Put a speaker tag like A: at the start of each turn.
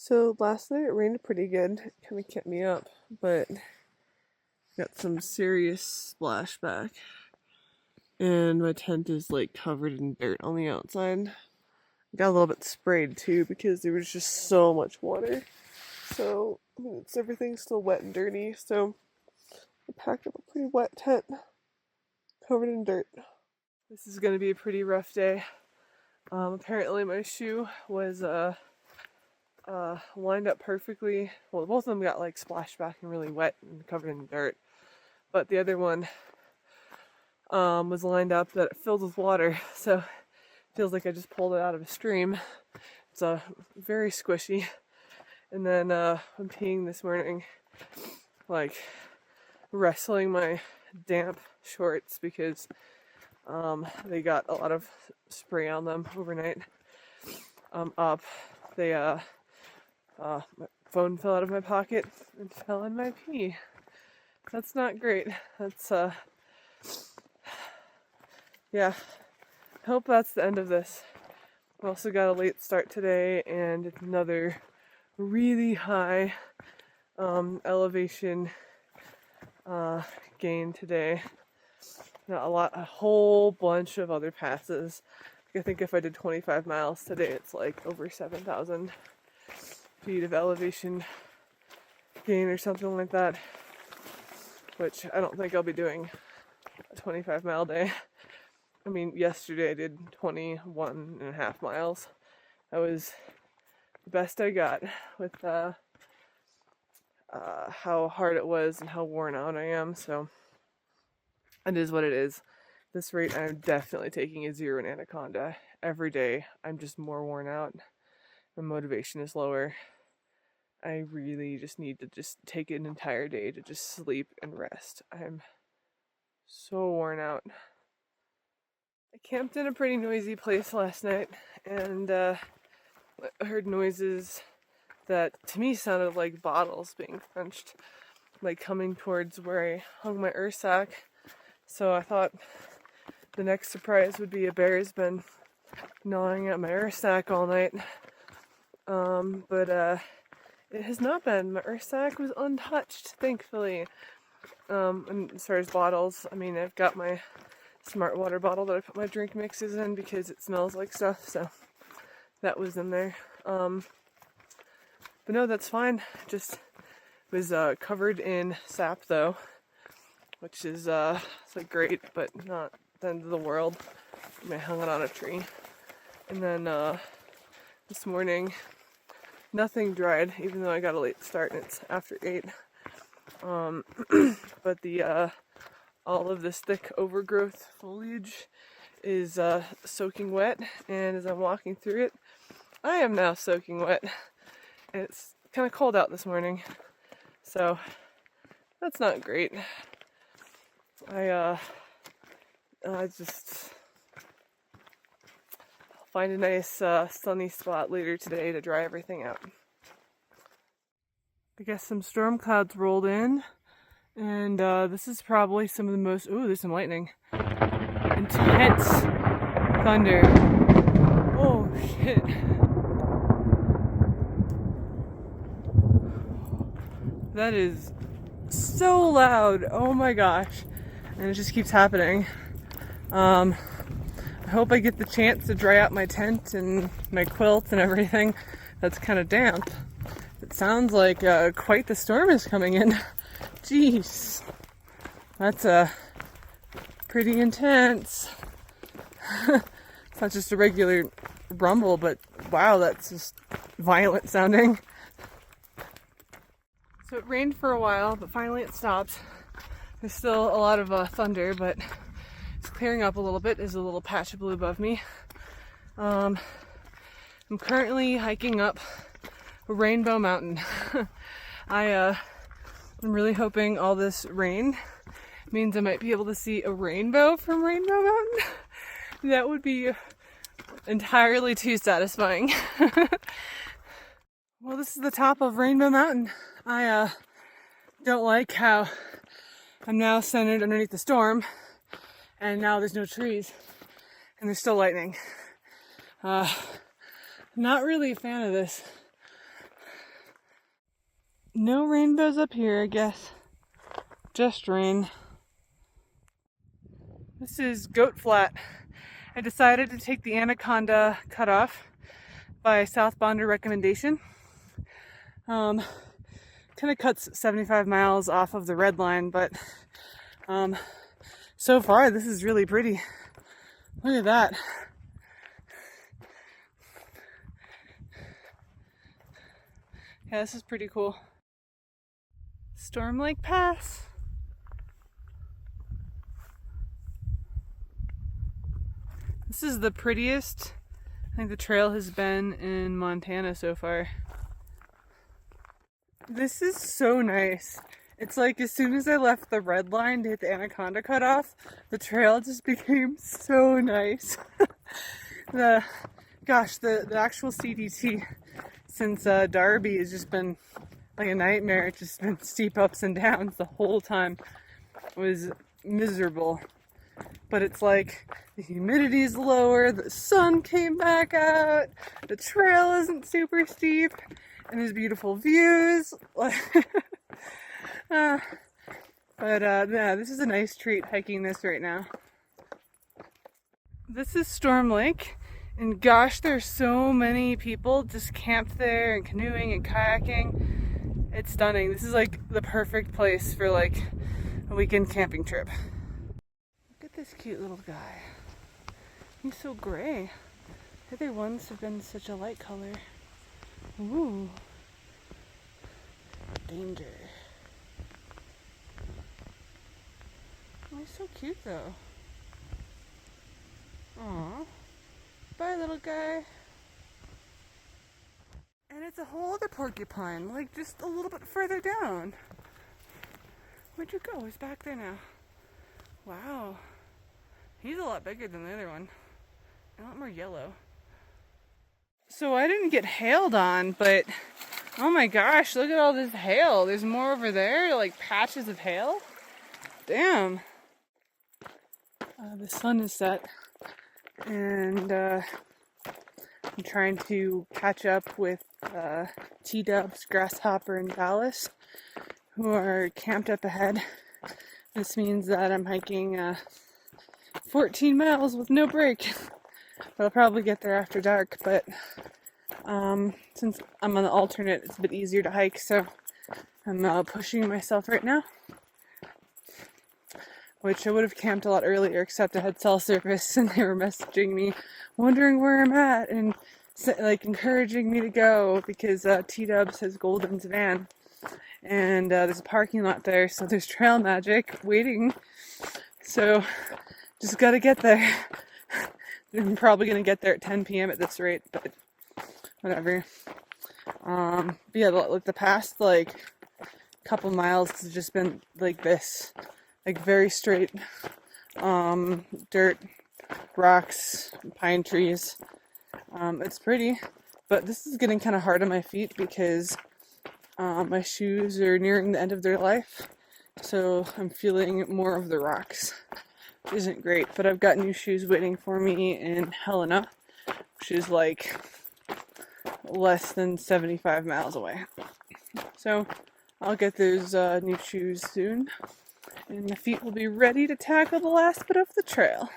A: So last night it rained pretty good. It kind of kept me up, but got some serious splashback. And my tent is like covered in dirt on the outside. Got a little bit sprayed too because there was just so much water. So everything's still wet and dirty. So I packed up a pretty wet tent covered in dirt. This is gonna be a pretty rough day. Apparently my shoe was lined up perfectly. Well, both of them got like splashback and really wet and covered in dirt, but the other one was lined up that it filled with water, so it feels like I just pulled it out of a stream. It's very squishy. And then I'm peeing this morning, like wrestling my damp shorts because they got a lot of spray on them overnight. My phone fell out of my pocket and fell in my pee. That's not great. That's yeah. Hope that's the end of this. I also got a late start today and another really high elevation gain today. A whole bunch of other passes. I think if I did 25 miles today, it's like over 7,000 feet of elevation gain or something like that, which I don't think I'll be doing a 25-mile day. I mean, yesterday I did 21.5 miles. That was the best I got with how hard it was and how worn out I am, so it is what it is. This rate, I'm definitely taking a 0 in Anaconda. Every day, I'm just more worn out. My motivation is lower. I really just need to just take an entire day to just sleep and rest. I'm so worn out. I camped in a pretty noisy place last night, and I heard noises that to me sounded like bottles being crunched, like coming towards where I hung my Ursack. So I thought the next surprise would be a bear's been gnawing at my Ursack all night. But it has not been. My Ursack was untouched, thankfully. And as far as bottles, I mean, I've got my smart water bottle that I put my drink mixes in because it smells like stuff, so that was in there. But no, that's fine. Just was covered in sap though, which is it's like great, but not the end of the world. I hung it on a tree. And then this morning, nothing dried, even though I got a late start and it's after 8. But the all of this thick overgrowth foliage is soaking wet, and as I'm walking through it, I am now soaking wet. And it's kind of cold out this morning, so that's not great. I just find a nice sunny spot later today to dry everything out. I guess some storm clouds rolled in, and this is probably some of the most, ooh, there's some lightning, intense thunder. Oh shit. That is so loud. Oh my gosh. And it just keeps happening. I hope I get the chance to dry out my tent and my quilt and everything that's kind of damp. It sounds like quite the storm is coming in. Jeez. That's pretty intense. It's not just a regular rumble, but wow, that's just violent sounding. So it rained for a while, but finally it stopped. There's still a lot of thunder, but it's clearing up a little bit. There's a little patch of blue above me. I'm currently hiking up Rainbow Mountain. I'm really hoping all this rain means I might be able to see a rainbow from Rainbow Mountain. That would be entirely too satisfying. Well, this is the top of Rainbow Mountain. I don't like how I'm now centered underneath the storm, and now there's no trees, and there's still lightning. Not really a fan of this. No rainbows up here, I guess. Just rain. This is Goat Flat. I decided to take the Anaconda Cut off by southbounder recommendation. Kind of cuts 75 miles off of the red line, but so far this is really pretty. Look at that. Yeah, this is pretty cool. Storm Lake Pass. This is the prettiest I think the trail has been in Montana so far. This is so nice. It's like as soon as I left the red line to hit the Anaconda Cut off, the trail just became so nice. the actual CDT since Darby has just been like a nightmare. It's just been steep ups and downs the whole time. It was miserable. But it's like the humidity is lower, the sun came back out, the trail isn't super steep, and there's beautiful views. Yeah, this is a nice treat hiking this right now. This is Storm Lake, and gosh, there's so many people just camped there and canoeing and kayaking. It's stunning. This is like the perfect place for like a weekend camping trip. Look at this cute little guy. He's so gray. The other ones have been such a light color. Ooh. Danger. Oh, he's so cute though. Aww. Bye, little guy. And it's a whole other porcupine, like just a little bit further down. Where'd you go? He's back there now. Wow. He's a lot bigger than the other one. A lot more yellow. So I didn't get hailed on, but oh my gosh, look at all this hail. There's more over there, like patches of hail. Damn. The sun is set, and I'm trying to catch up with T-Dubs, Grasshopper, and Dallas, who are camped up ahead. This means that I'm hiking 14 miles with no break. But I'll probably get there after dark, but since I'm on the alternate, it's a bit easier to hike, so I'm pushing myself right now. Which I would have camped a lot earlier, except I had cell service and they were messaging me, wondering where I'm at, and like encouraging me to go because T-Dubs has Golden's van. And there's a parking lot there, so there's trail magic waiting. So just gotta get there. I'm probably gonna get there at 10 p.m. at this rate, but whatever. Yeah, like the past like couple miles has just been like this, like very straight dirt, rocks, pine trees. It's pretty, but this is getting kind of hard on my feet because my shoes are nearing the end of their life, so I'm feeling more of the rocks. Which isn't great, but I've got new shoes waiting for me in Helena, which is like less than 75 miles away. So I'll get those new shoes soon, and the feet will be ready to tackle the last bit of the trail.